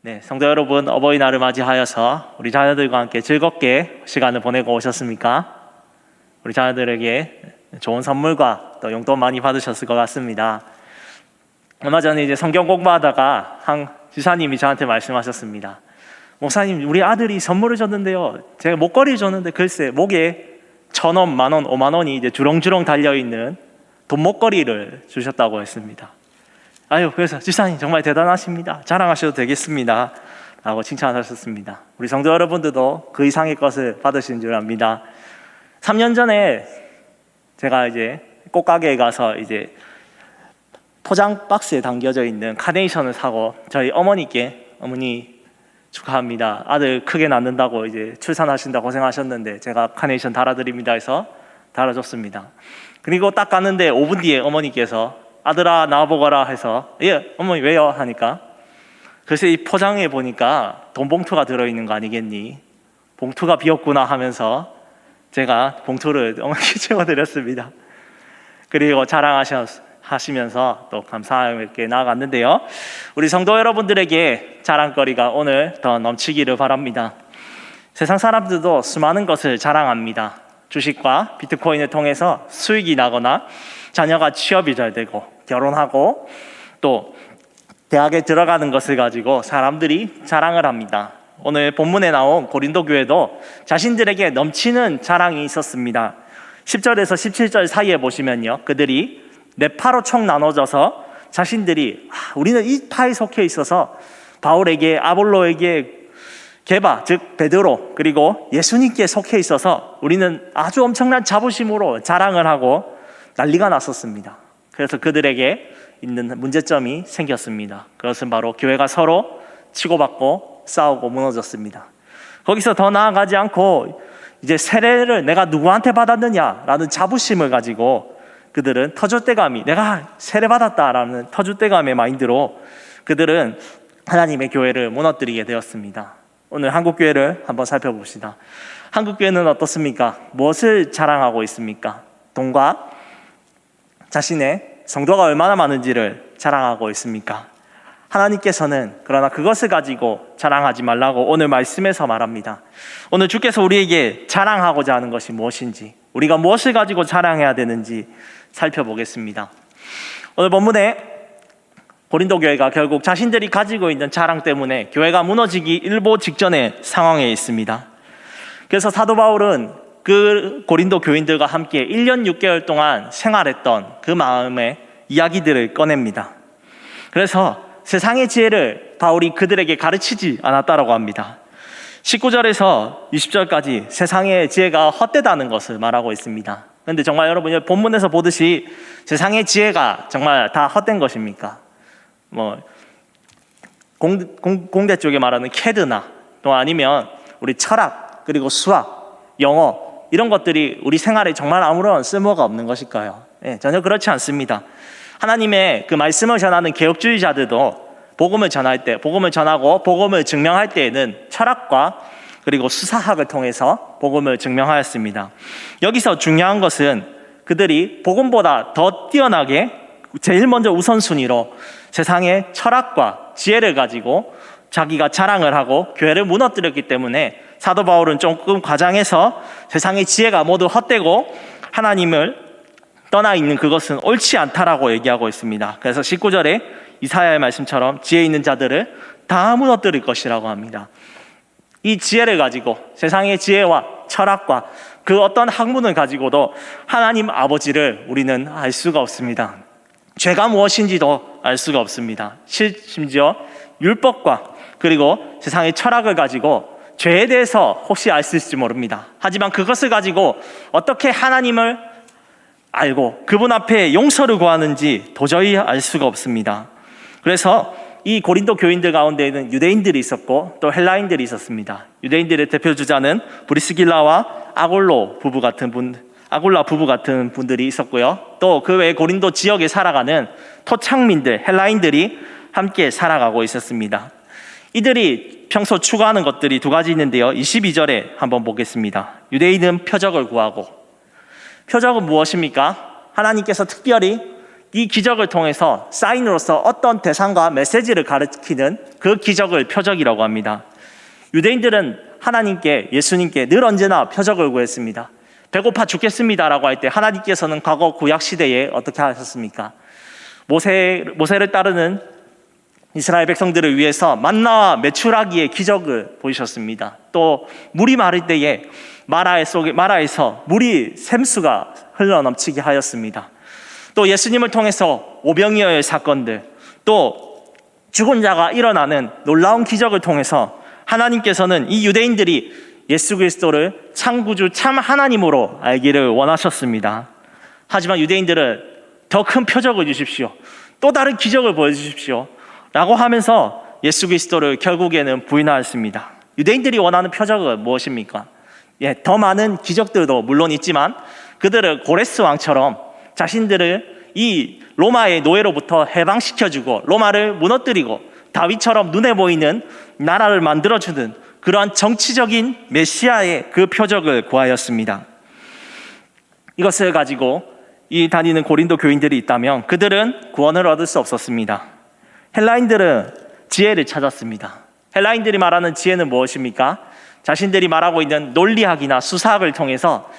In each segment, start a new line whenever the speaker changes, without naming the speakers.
네, 성도 여러분, 어버이날을 맞이하여서 우리 자녀들과 함께 즐겁게 시간을 보내고 오셨습니까? 우리 자녀들에게 좋은 선물과 또 용돈 많이 받으셨을 것 같습니다. 얼마 전에 이제 성경 공부하다가 한 지사님이 저한테 말씀하셨습니다. 목사님, 우리 아들이 선물을 줬는데요, 제가 목걸이를 줬는데 글쎄 목에 1,000원, 10,000원, 50,000원이 이제 주렁주렁 달려있는 돈 목걸이를 주셨다고 했습니다. 그래서 지사님 정말 대단하십니다, 자랑하셔도 되겠습니다 라고 칭찬하셨습니다. 우리 성도 여러분들도 그 이상의 것을 받으신 줄 압니다. 3년 전에 제가 이제 꽃가게에 가서 이제 포장 박스에 담겨져 있는 카네이션을 사고 저희 어머니께, 어머니 축하합니다, 아들 크게 낳는다고 이제 출산하신다 고생하셨는데 제가 카네이션 달아드립니다 해서 달아줬습니다. 그리고 딱 갔는데 5분 뒤에 어머니께서 아들아 나와보거라 해서 예 어머니 왜요 하니까 글쎄 이 포장에 보니까 돈 봉투가 들어있는 거 아니겠니, 봉투가 비었구나 하면서 제가 봉투를 어머니께 채워드렸습니다. 그리고 자랑하시면서 또 감사하게 나아갔는데요, 우리 성도 여러분들에게 자랑거리가 오늘 더 넘치기를 바랍니다. 세상 사람들도 수많은 것을 자랑합니다. 주식과 비트코인을 통해서 수익이 나거나 자녀가 취업이 잘 되고 결혼하고 또 대학에 들어가는 것을 가지고 사람들이 자랑을 합니다. 오늘 본문에 나온 고린도 교회도 자신들에게 넘치는 자랑이 있었습니다. 10절에서 17절 사이에 보시면요, 그들이 네 파로 총 나눠져서 자신들이 우리는 이 파에 속해 있어서 바울에게, 아볼로에게, 게바 즉 베드로 그리고 예수님께 속해 있어서 우리는 아주 엄청난 자부심으로 자랑을 하고 난리가 났었습니다. 그래서 그들에게 있는 문제점이 생겼습니다. 그것은 바로 교회가 서로 치고받고 싸우고 무너졌습니다. 거기서 더 나아가지 않고 이제 세례를 내가 누구한테 받았느냐라는 자부심을 가지고 그들은 터줏대감이, 내가 세례받았다라는 터줏대감의 마인드로 그들은 하나님의 교회를 무너뜨리게 되었습니다. 오늘 한국교회를 한번 살펴봅시다. 한국교회는 어떻습니까? 무엇을 자랑하고 있습니까? 돈과 자신의 성도가 얼마나 많은지를 자랑하고 있습니까? 하나님께서는 그러나 그것을 가지고 자랑하지 말라고 오늘 말씀에서 말합니다. 오늘 주께서 우리에게 자랑하고자 하는 것이 무엇인지, 우리가 무엇을 가지고 자랑해야 되는지 살펴보겠습니다. 오늘 본문에 고린도 교회가 결국 자신들이 가지고 있는 자랑 때문에 교회가 무너지기 일보 직전의 상황에 있습니다. 그래서 사도 바울은 그 고린도 교인들과 함께 1년 6개월 동안 생활했던 그 마음의 이야기들을 꺼냅니다. 그래서 세상의 지혜를 바울이 그들에게 가르치지 않았다라고 합니다. 19절에서 20절까지 세상의 지혜가 헛되다는 것을 말하고 있습니다. 그런데 정말 여러분 본문에서 보듯이 세상의 지혜가 정말 다 헛된 것입니까? 공대 쪽에 말하는 캐드나 또 아니면 우리 철학 그리고 수학, 영어 이런 것들이 우리 생활에 정말 아무런 쓸모가 없는 것일까요? 전혀 그렇지 않습니다. 하나님의 그 말씀을 전하는 개혁주의자들도 복음을 전할 때, 복음을 전하고 복음을 증명할 때에는 철학과 그리고 수사학을 통해서 복음을 증명하였습니다. 여기서 중요한 것은 그들이 복음보다 더 뛰어나게 제일 먼저 우선순위로 세상의 철학과 지혜를 가지고 자기가 자랑을 하고 교회를 무너뜨렸기 때문에 사도 바울은 조금 과장해서 세상의 지혜가 모두 헛되고 하나님을 떠나 있는 그것은 옳지 않다라고 얘기하고 있습니다. 그래서 19절에 이사야의 말씀처럼 지혜 있는 자들을 다 무너뜨릴 것이라고 합니다. 이 지혜를 가지고 세상의 지혜와 철학과 그 어떤 학문을 가지고도 하나님 아버지를 우리는 알 수가 없습니다. 죄가 무엇인지도 알 수가 없습니다. 심지어 율법과 그리고 세상의 철학을 가지고 죄에 대해서 혹시 알 수 있을지 모릅니다. 하지만 그것을 가지고 어떻게 하나님을 알고 그분 앞에 용서를 구하는지 도저히 알 수가 없습니다. 그래서 이 고린도 교인들 가운데에는 유대인들이 있었고 또 헬라인들이 있었습니다. 유대인들의 대표 주자는 브리스길라와 아굴라 부부 같은 분들이 있었고요. 또 그 외에 고린도 지역에 살아가는 토착민들, 헬라인들이 함께 살아가고 있었습니다. 이들이 평소 추구하는 것들이 두 가지 있는데요. 22절에 한번 보겠습니다. 유대인은 표적을 구하고, 표적은 무엇입니까? 하나님께서 특별히 이 기적을 통해서 사인으로서 어떤 대상과 메시지를 가리키는 그 기적을 표적이라고 합니다. 유대인들은 하나님께, 예수님께 늘 언제나 표적을 구했습니다. 배고파 죽겠습니다라고 할 때 하나님께서는 과거 구약 시대에 어떻게 하셨습니까? 모세를 따르는 이스라엘 백성들을 위해서 만나와 메추라기의 기적을 보이셨습니다. 또 물이 마를 때에 마라에서 물이 샘수가 흘러넘치게 하였습니다. 또 예수님을 통해서 오병이어의 사건들, 또 죽은 자가 일어나는 놀라운 기적을 통해서 하나님께서는 이 유대인들이 예수 그리스도를 참 구주, 참 하나님으로 알기를 원하셨습니다. 하지만 유대인들은 더 큰 표적을 주십시오, 또 다른 기적을 보여주십시오 라고 하면서 예수 그리스도를 결국에는 부인하였습니다. 유대인들이 원하는 표적은 무엇입니까? 더 많은 기적들도 물론 있지만 그들은 고레스 왕처럼 자신들을 이 로마의 노예로부터 해방시켜주고 로마를 무너뜨리고 다윗처럼 눈에 보이는 나라를 만들어주는 그러한 정치적인 메시아의 그 표적을 구하였습니다. 이것을 가지고 이 다니는 고린도 교인들이 있다면 그들은 구원을 얻을 수 없었습니다. 헬라인들은 지혜를 찾았습니다. 헬라인들이 말하는 지혜는 무엇입니까? 자신들이 말하고 있는 논리학이나 수사학을 통해서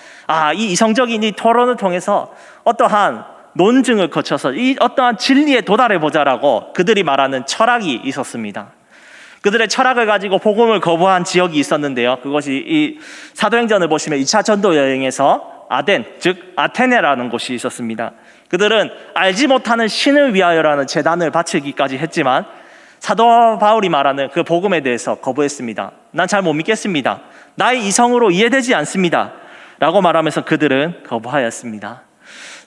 이 이성적인 이 토론을 통해서 어떠한 논증을 거쳐서 이 어떠한 진리에 도달해 보자라고 그들이 말하는 철학이 있었습니다. 그들의 철학을 가지고 복음을 거부한 지역이 있었는데요. 그것이 이 사도행전을 보시면 2차 전도 여행에서 아덴, 즉 아테네라는 곳이 있었습니다. 그들은 알지 못하는 신을 위하여라는 제단을 바치기까지 했지만 사도 바울이 말하는 그 복음에 대해서 거부했습니다. 난 잘 못 믿겠습니다. 나의 이성으로 이해되지 않습니다 라고 말하면서 그들은 거부하였습니다.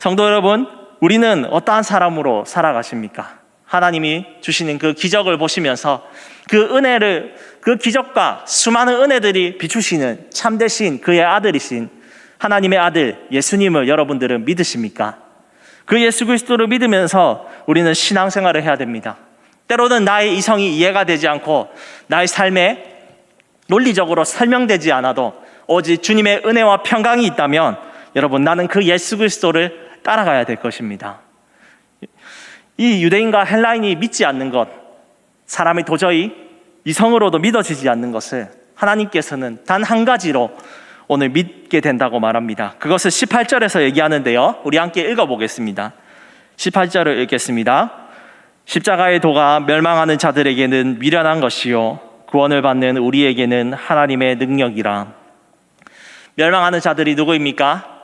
성도 여러분, 우리는 어떠한 사람으로 살아가십니까? 하나님이 주시는 그 기적을 보시면서 그 은혜를, 그 기적과 수많은 은혜들이 비추시는 참되신 그의 아들이신 하나님의 아들 예수님을 여러분들은 믿으십니까? 그 예수 그리스도를 믿으면서 우리는 신앙생활을 해야 됩니다. 때로는 나의 이성이 이해가 되지 않고 나의 삶에 논리적으로 설명되지 않아도 오직 주님의 은혜와 평강이 있다면 여러분, 나는 그 예수 그리스도를 따라가야 될 것입니다. 이 유대인과 헬라인이 믿지 않는 것, 사람이 도저히 이성으로도 믿어지지 않는 것을 하나님께서는 단 한 가지로 오늘 믿게 된다고 말합니다. 그것을 18절에서 얘기하는데요, 우리 함께 읽어보겠습니다. 18절을 읽겠습니다. 십자가의 도가 멸망하는 자들에게는 미련한 것이요 구원을 받는 우리에게는 하나님의 능력이라. 멸망하는 자들이 누구입니까?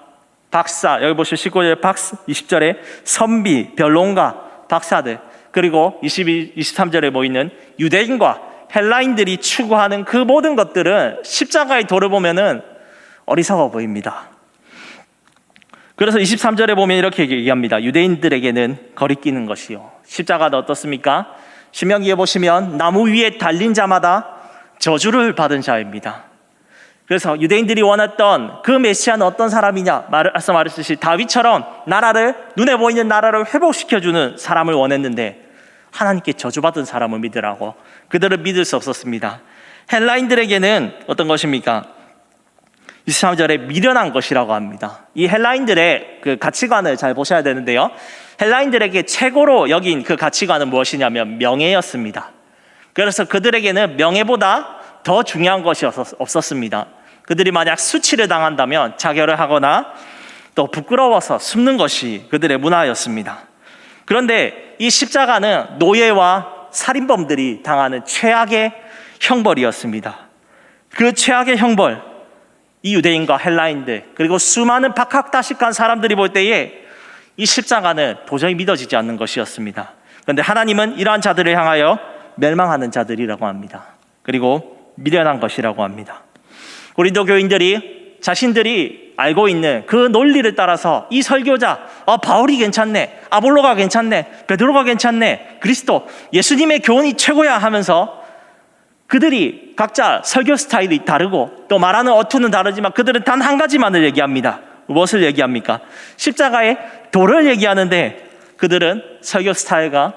박사, 여기 보시고 20절에 선비, 변론가, 박사들, 그리고 23절에 보이는 유대인과 헬라인들이 추구하는 그 모든 것들은 십자가의 도를 보면은 어리석어 보입니다. 그래서 23절에 보면 이렇게 얘기합니다. 유대인들에게는 거리끼는 것이요. 십자가는 어떻습니까? 신명기에 보시면 나무 위에 달린 자마다 저주를 받은 자입니다. 그래서 유대인들이 원했던 그 메시아는 어떤 사람이냐? 앞서 말했듯이 다윗처럼 눈에 보이는 나라를 회복시켜주는 사람을 원했는데 하나님께 저주받은 사람을 믿으라고 그들은 믿을 수 없었습니다. 헬라인들에게는 어떤 것입니까? 23절에 미련한 것이라고 합니다. 이 헬라인들의 그 가치관을 잘 보셔야 되는데요, 헬라인들에게 최고로 여긴 그 가치관은 무엇이냐면 명예였습니다. 그래서 그들에게는 명예보다 더 중요한 것이 없었습니다. 그들이 만약 수치를 당한다면 자결을 하거나 또 부끄러워서 숨는 것이 그들의 문화였습니다. 그런데 이 십자가는 노예와 살인범들이 당하는 최악의 형벌이었습니다. 그 최악의 형벌, 이 유대인과 헬라인들 그리고 수많은 박학다식한 사람들이 볼 때에 이 십자가는 도저히 믿어지지 않는 것이었습니다. 그런데 하나님은 이러한 자들을 향하여 멸망하는 자들이라고 합니다. 그리고 미련한 것이라고 합니다. 고린도 교인들이 자신들이 알고 있는 그 논리를 따라서 이 설교자, 바울이 괜찮네, 아볼로가 괜찮네, 베드로가 괜찮네, 그리스도, 예수님의 교훈이 최고야 하면서 그들이 각자 설교 스타일이 다르고 또 말하는 어투는 다르지만 그들은 단 한 가지만을 얘기합니다. 무엇을 얘기합니까? 십자가의 도를 얘기하는데 그들은 설교 스타일과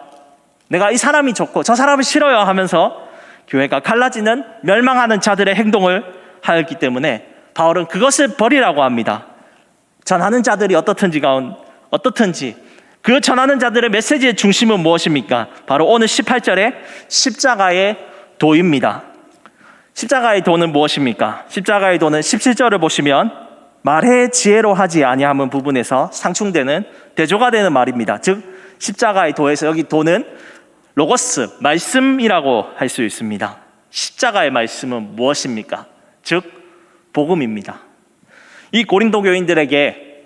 내가 이 사람이 좋고 저 사람을 싫어요 하면서 교회가 갈라지는 멸망하는 자들의 행동을 하였기 때문에 바울은 그것을 버리라고 합니다. 전하는 자들이 어떻든지 그 전하는 자들의 메시지의 중심은 무엇입니까? 바로 오늘 18절에 십자가의 도입니다. 십자가의 도는 무엇입니까? 십자가의 도는 17절을 보시면 말해 지혜로 하지 아니함은 부분에서 상충되는 대조가 되는 말입니다. 즉 십자가의 도에서 여기 도는 로고스, 말씀이라고 할 수 있습니다. 십자가의 말씀은 무엇입니까? 즉 복음입니다. 이 고린도 교인들에게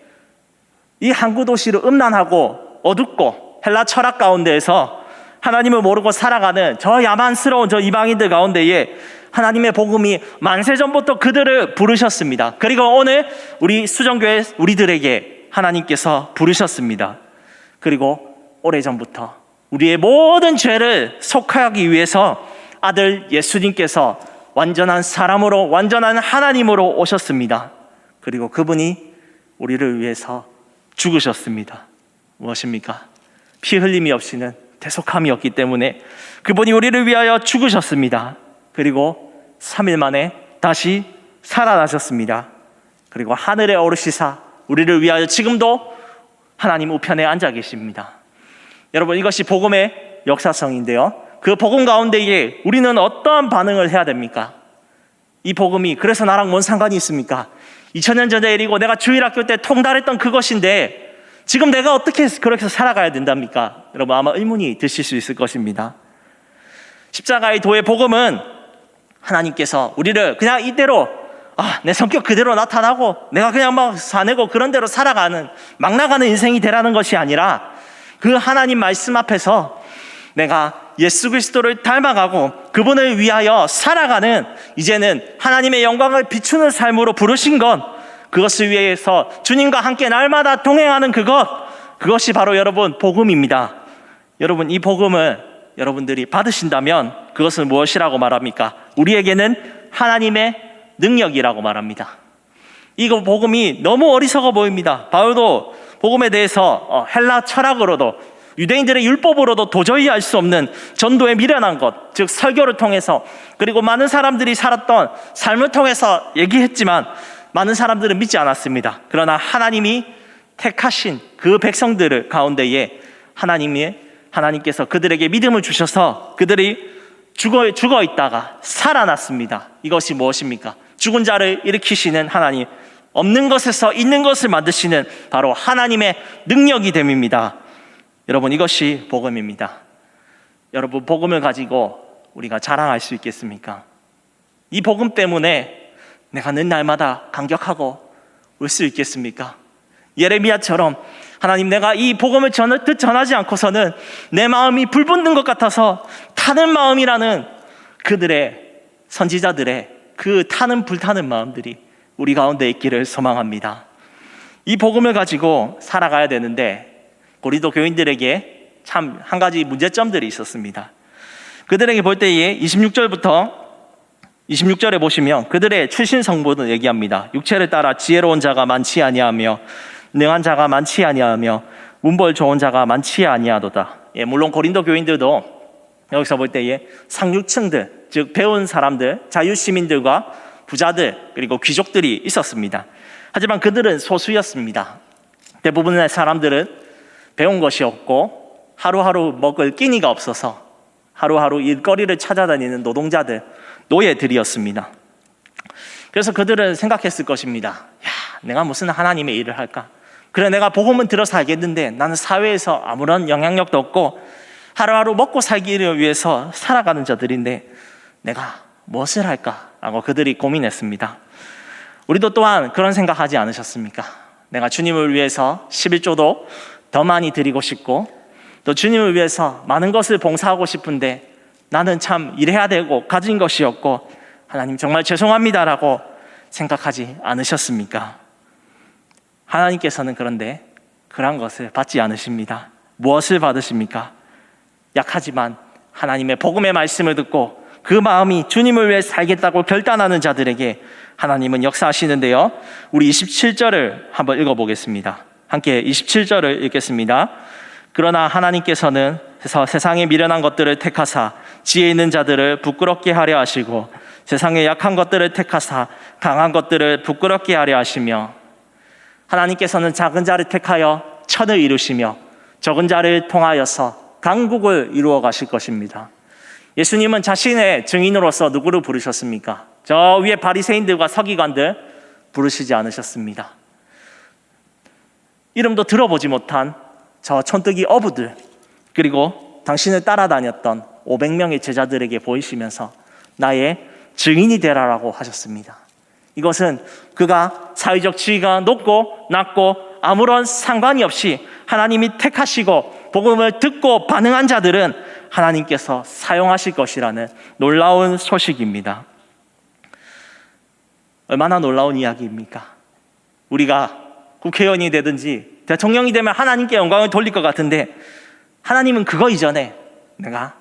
이 항구 도시로 음란하고 어둡고 헬라 철학 가운데에서 하나님을 모르고 살아가는 저 야만스러운 저 이방인들 가운데에 하나님의 복음이 만세전부터 그들을 부르셨습니다. 그리고 오늘 우리 수정교회 우리들에게 하나님께서 부르셨습니다. 그리고 오래전부터 우리의 모든 죄를 속하기 위해서 아들 예수님께서 완전한 사람으로 완전한 하나님으로 오셨습니다. 그리고 그분이 우리를 위해서 죽으셨습니다. 무엇입니까? 피 흘림이 없이는 대속함이 없기 때문에 그분이 우리를 위하여 죽으셨습니다. 그리고 3일 만에 다시 살아나셨습니다. 그리고 하늘에 오르시사 우리를 위하여 지금도 하나님 우편에 앉아 계십니다. 여러분, 이것이 복음의 역사성인데요, 그 복음 가운데에 우리는 어떠한 반응을 해야 됩니까? 이 복음이 그래서 나랑 뭔 상관이 있습니까? 2000년 전의 일이고 내가 주일학교 때 통달했던 그것인데 지금 내가 어떻게 그렇게 살아가야 된답니까? 여러분, 아마 의문이 드실 수 있을 것입니다. 십자가의 도의 복음은 하나님께서 우리를 그냥 이대로 내 성격 그대로 나타나고 내가 그냥 막 사내고 그런 대로 살아가는 막 나가는 인생이 되라는 것이 아니라 그 하나님 말씀 앞에서 내가 예수 그리스도를 닮아가고 그분을 위하여 살아가는, 이제는 하나님의 영광을 비추는 삶으로 부르신 것, 그것을 위해서 주님과 함께 날마다 동행하는 그것이 바로 여러분 복음입니다. 여러분, 이 복음을 여러분들이 받으신다면 그것은 무엇이라고 말합니까? 우리에게는 하나님의 능력이라고 말합니다. 이거 복음이 너무 어리석어 보입니다. 바울도 복음에 대해서 헬라 철학으로도 유대인들의 율법으로도 도저히 알 수 없는 전도에 미련한 것, 즉 설교를 통해서, 그리고 많은 사람들이 살았던 삶을 통해서 얘기했지만 많은 사람들은 믿지 않았습니다. 그러나 하나님이 택하신 그 백성들 가운데에 하나님께서 그들에게 믿음을 주셔서 그들이 죽어 있다가 살아났습니다. 이것이 무엇입니까? 죽은 자를 일으키시는 하나님, 없는 것에서 있는 것을 만드시는 바로 하나님의 능력이 됨입니다. 여러분, 이것이 복음입니다. 여러분, 복음을 가지고 우리가 자랑할 수 있겠습니까? 이 복음 때문에 내가 늘 날마다 감격하고 울 수 있겠습니까? 예레미야처럼 하나님, 내가 이 복음을 전하지 않고서는 내 마음이 불붙는 것 같아서 타는 마음이라는 그들의 선지자들의 그 불타는 마음들이 우리 가운데 있기를 소망합니다. 이 복음을 가지고 살아가야 되는데 고린도 교인들에게 참 한 가지 문제점들이 있었습니다. 그들에게 볼 때에 26절에 보시면 그들의 출신 성분을 얘기합니다. 육체를 따라 지혜로운 자가 많지 아니하며 능한 자가 많지 아니하며 문벌 좋은 자가 많지 아니하도다. 물론 고린도 교인들도 여기서 볼 때에 상류층들, 즉 배운 사람들, 자유시민들과 부자들, 그리고 귀족들이 있었습니다. 하지만 그들은 소수였습니다. 대부분의 사람들은 배운 것이 없고 하루하루 먹을 끼니가 없어서 하루하루 일거리를 찾아다니는 노동자들, 노예들이었습니다. 그래서 그들은 생각했을 것입니다. 내가 무슨 하나님의 일을 할까? 그래, 내가 복음은 들어서 알겠는데 나는 사회에서 아무런 영향력도 없고 하루하루 먹고 살기를 위해서 살아가는 자들인데 내가 무엇을 할까? 라고 그들이 고민했습니다. 우리도 또한 그런 생각하지 않으셨습니까? 내가 주님을 위해서 11조도 더 많이 드리고 싶고 또 주님을 위해서 많은 것을 봉사하고 싶은데 나는 참 일해야 되고 가진 것이 없고 하나님 정말 죄송합니다라고 생각하지 않으셨습니까? 하나님께서는 그런데 그런 것을 받지 않으십니다. 무엇을 받으십니까? 약하지만 하나님의 복음의 말씀을 듣고 그 마음이 주님을 위해 살겠다고 결단하는 자들에게 하나님은 역사하시는데요, 우리 27절을 한번 읽어보겠습니다. 함께 27절을 읽겠습니다. 그러나 하나님께서는 세상에 미련한 것들을 택하사 지혜 있는 자들을 부끄럽게 하려 하시고 세상에 약한 것들을 택하사 강한 것들을 부끄럽게 하려 하시며, 하나님께서는 작은 자를 택하여 천을 이루시며 적은 자를 통하여서 강국을 이루어 가실 것입니다. 예수님은 자신의 증인으로서 누구를 부르셨습니까? 저 위에 바리새인들과 서기관들 부르시지 않으셨습니다. 이름도 들어보지 못한 저 촌뜨기 어부들, 그리고 당신을 따라다녔던 500명의 제자들에게 보이시면서 나의 증인이 되라라고 하셨습니다. 이것은 그가 사회적 지위가 높고 낮고 아무런 상관이 없이 하나님이 택하시고 복음을 듣고 반응한 자들은 하나님께서 사용하실 것이라는 놀라운 소식입니다. 얼마나 놀라운 이야기입니까? 우리가 국회의원이 되든지 대통령이 되면 하나님께 영광을 돌릴 것 같은데, 하나님은 그거 이전에 내가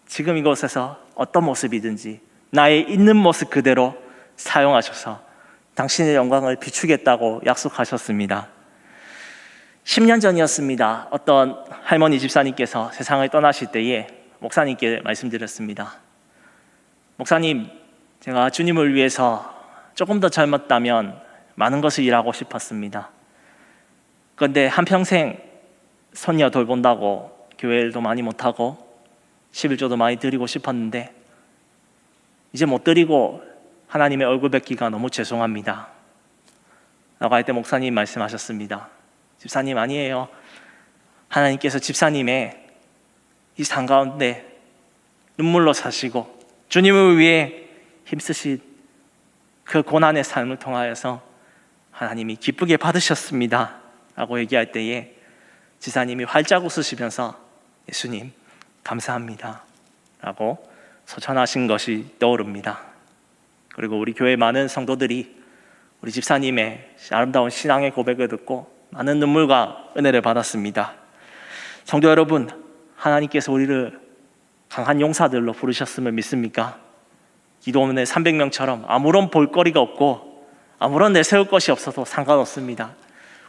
지금 이곳에서 어떤 모습이든지 나의 있는 모습 그대로 사용하셔서 당신의 영광을 비추겠다고 약속하셨습니다. 10년 전이었습니다. 어떤 할머니 집사님께서 세상을 떠나실 때에 목사님께 말씀드렸습니다. 목사님, 제가 주님을 위해서 조금 더 젊었다면 많은 것을 일하고 싶었습니다. 그런데 한평생 손녀 돌본다고 교회일도 많이 못하고 11조도 많이 드리고 싶었는데 이제 못 드리고 하나님의 얼굴 뵙기가 너무 죄송합니다 라고 할 때 목사님 말씀하셨습니다. 집사님, 아니에요. 하나님께서 집사님의 이 삶 가운데 눈물로 사시고 주님을 위해 힘쓰신 그 고난의 삶을 통하여서 하나님이 기쁘게 받으셨습니다 라고 얘기할 때에 지사님이 활짝 웃으시면서 예수님 감사합니다 라고 소천하신 것이 떠오릅니다. 그리고 우리 교회 많은 성도들이 우리 집사님의 아름다운 신앙의 고백을 듣고 많은 눈물과 은혜를 받았습니다. 성도 여러분, 하나님께서 우리를 강한 용사들로 부르셨음을 믿습니까? 기도원의 300명처럼 아무런 볼거리가 없고 아무런 내세울 것이 없어도 상관없습니다.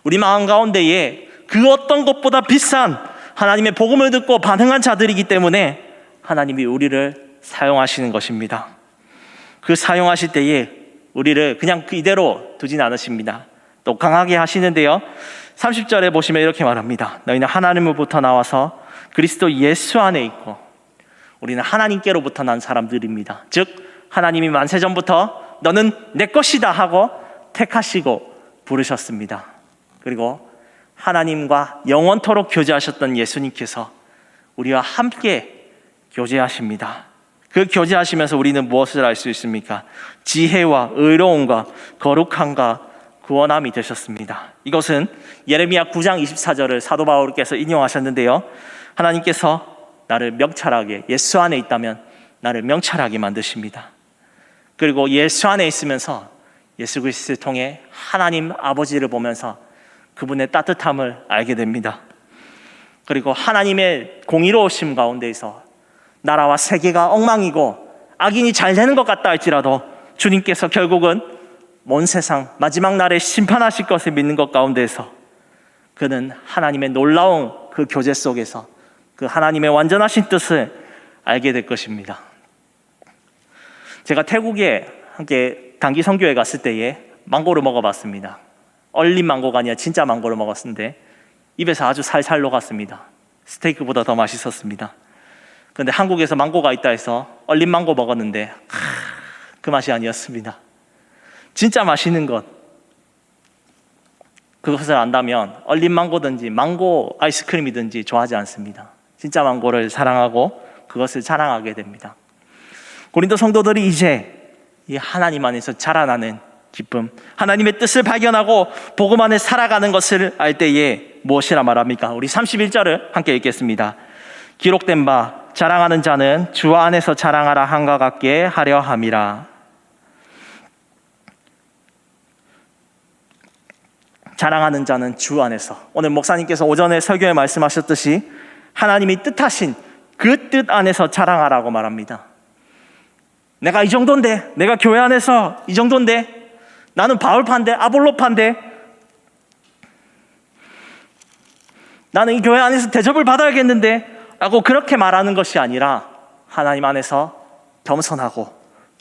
우리 마음 가운데에 그 어떤 것보다 비싼 하나님의 복음을 듣고 반응한 자들이기 때문에 하나님이 우리를 사용하시는 것입니다. 그 사용하실 때에 우리를 그냥 이대로 두진 않으십니다. 또 강하게 하시는데요, 30절에 보시면 이렇게 말합니다. 너희는 하나님으로부터 나와서 그리스도 예수 안에 있고, 우리는 하나님께로부터 난 사람들입니다. 즉 하나님이 만세전부터 너는 내 것이다 하고 택하시고 부르셨습니다. 그리고 하나님과 영원토록 교제하셨던 예수님께서 우리와 함께 교제하십니다. 그 교제하시면서 우리는 무엇을 알 수 있습니까? 지혜와 의로움과 거룩함과 구원함이 되셨습니다. 이것은 예레미야 9장 24절을 사도 바울께서 인용하셨는데요, 하나님께서 나를 명철하게, 예수 안에 있다면 나를 명철하게 만드십니다. 그리고 예수 안에 있으면서 예수 그리스도를 통해 하나님 아버지를 보면서 그분의 따뜻함을 알게 됩니다. 그리고 하나님의 공의로우심 가운데에서 나라와 세계가 엉망이고 악인이 잘 되는 것 같다 할지라도 주님께서 결국은 온 세상 마지막 날에 심판하실 것을 믿는 것 가운데에서 그는 하나님의 놀라운 그 교제 속에서 그 하나님의 완전하신 뜻을 알게 될 것입니다. 제가 태국에 함께 단기 선교회 갔을 때에 망고를 먹어봤습니다. 얼린 망고가 아니라 진짜 망고를 먹었는데 입에서 아주 살살 녹았습니다. 스테이크보다 더 맛있었습니다. 그런데 한국에서 망고가 있다 해서 얼린 망고 먹었는데 그 맛이 아니었습니다. 진짜 맛있는 것, 그것을 안다면 얼린 망고든지 망고 아이스크림이든지 좋아하지 않습니다. 진짜 망고를 사랑하고 그것을 자랑하게 됩니다. 고린도 성도들이 이제 이 하나님 안에서 자라나는 기쁨, 하나님의 뜻을 발견하고 복음 안에 살아가는 것을 알 때에 무엇이라 말합니까? 우리 31절을 함께 읽겠습니다. 기록된 바 자랑하는 자는 주 안에서 자랑하라 함과 같게 하려 함이라. 자랑하는 자는 주 안에서, 오늘 목사님께서 오전에 설교에 말씀하셨듯이 하나님이 뜻하신 그 뜻 안에서 자랑하라고 말합니다. 내가 이 정도인데, 내가 교회 안에서 이 정도인데, 나는 바울파인데, 아볼로파인데, 나는 이 교회 안에서 대접을 받아야겠는데 라고 그렇게 말하는 것이 아니라 하나님 안에서 겸손하고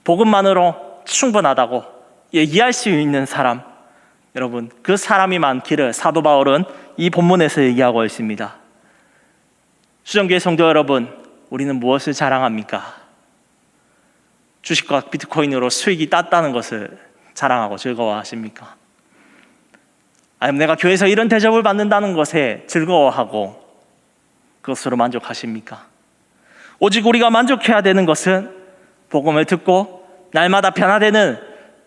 복음만으로 충분하다고 얘기할 수 있는 사람, 여러분 그 사람이 많기를 사도 바울은 이 본문에서 얘기하고 있습니다. 수정교회 성도 여러분, 우리는 무엇을 자랑합니까? 주식과 비트코인으로 수익이 땄다는 것을 자랑하고 즐거워하십니까? 아니면 내가 교회에서 이런 대접을 받는다는 것에 즐거워하고 그것으로 만족하십니까? 오직 우리가 만족해야 되는 것은 복음을 듣고 날마다 변화되는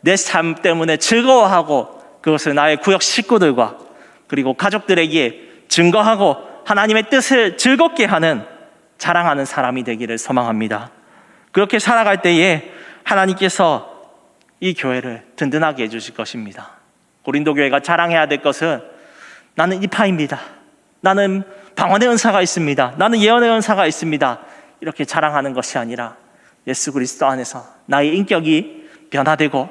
내 삶 때문에 즐거워하고 그것을 나의 구역 식구들과 그리고 가족들에게 증거하고 하나님의 뜻을 즐겁게 하는, 자랑하는 사람이 되기를 소망합니다. 그렇게 살아갈 때에 하나님께서 이 교회를 든든하게 해주실 것입니다. 고린도 교회가 자랑해야 될 것은 나는 이파입니다, 나는 방언의 은사가 있습니다, 나는 예언의 은사가 있습니다, 이렇게 자랑하는 것이 아니라 예수 그리스도 안에서 나의 인격이 변화되고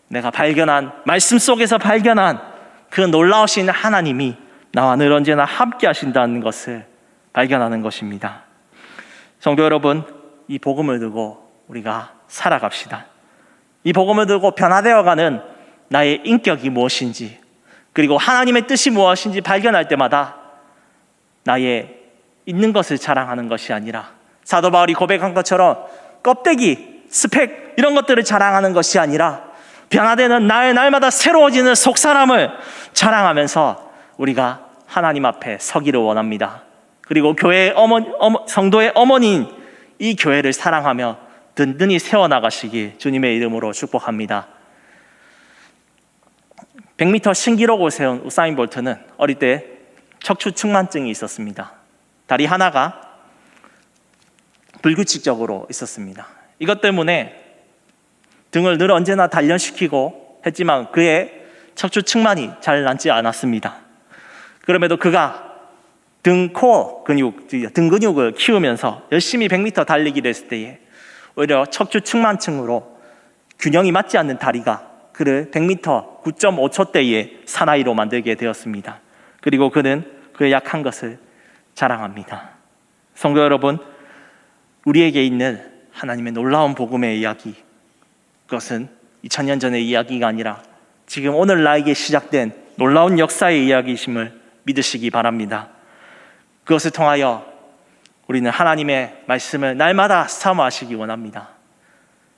내가 발견한, 말씀 속에서 발견한 그 놀라우신 하나님이 나와 늘 언제나 함께 하신다는 것을 발견하는 것입니다. 성도 여러분, 이 복음을 들고 우리가 살아갑시다. 이 복음을 들고 변화되어가는 나의 인격이 무엇인지, 그리고 하나님의 뜻이 무엇인지 발견할 때마다 나의 있는 것을 자랑하는 것이 아니라 사도 바울이 고백한 것처럼 껍데기, 스펙 이런 것들을 자랑하는 것이 아니라 변화되는 나의 날마다 새로워지는 속사람을 자랑하면서 우리가 하나님 앞에 서기를 원합니다. 그리고 교회의 성도의 어머니인 이 교회를 사랑하며 든든히 세워나가시기 주님의 이름으로 축복합니다. 100m 신기록을 세운 우사인 볼트는 어릴 때 척추 측만증이 있었습니다. 다리 하나가 불규칙적으로 있었습니다. 이것 때문에 등을 늘 언제나 단련시키고 했지만 그의 척추 측만이 잘 낫지 않았습니다. 그럼에도 그가 등 근육을 키우면서 열심히 100m 달리기를 했을 때에 오히려 척추 측만증으로 균형이 맞지 않는 다리가 그를 100m 9.5초대의 사나이로 만들게 되었습니다. 그리고 그는 그의 약한 것을 자랑합니다. 성도 여러분, 우리에게 있는 하나님의 놀라운 복음의 이야기, 그것은 2000년 전의 이야기가 아니라 지금 오늘 나에게 시작된 놀라운 역사의 이야기이심을 믿으시기 바랍니다. 그것을 통하여 우리는 하나님의 말씀을 날마다 사모하시기 원합니다.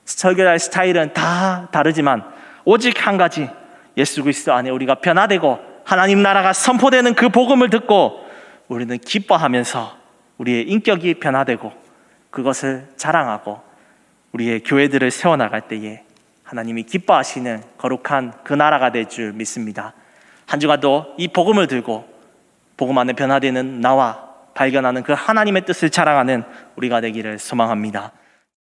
설교할 스타일은 다 다르지만 오직 한 가지, 예수 그리스도 안에 우리가 변화되고 하나님 나라가 선포되는 그 복음을 듣고 우리는 기뻐하면서 우리의 인격이 변화되고 그것을 자랑하고 우리의 교회들을 세워나갈 때에 하나님이 기뻐하시는 거룩한 그 나라가 될 줄 믿습니다. 한 주간도 이 복음을 들고 복음 안에 변화되는 나와 발견하는 그 하나님의 뜻을 자랑하는 우리가 되기를 소망합니다.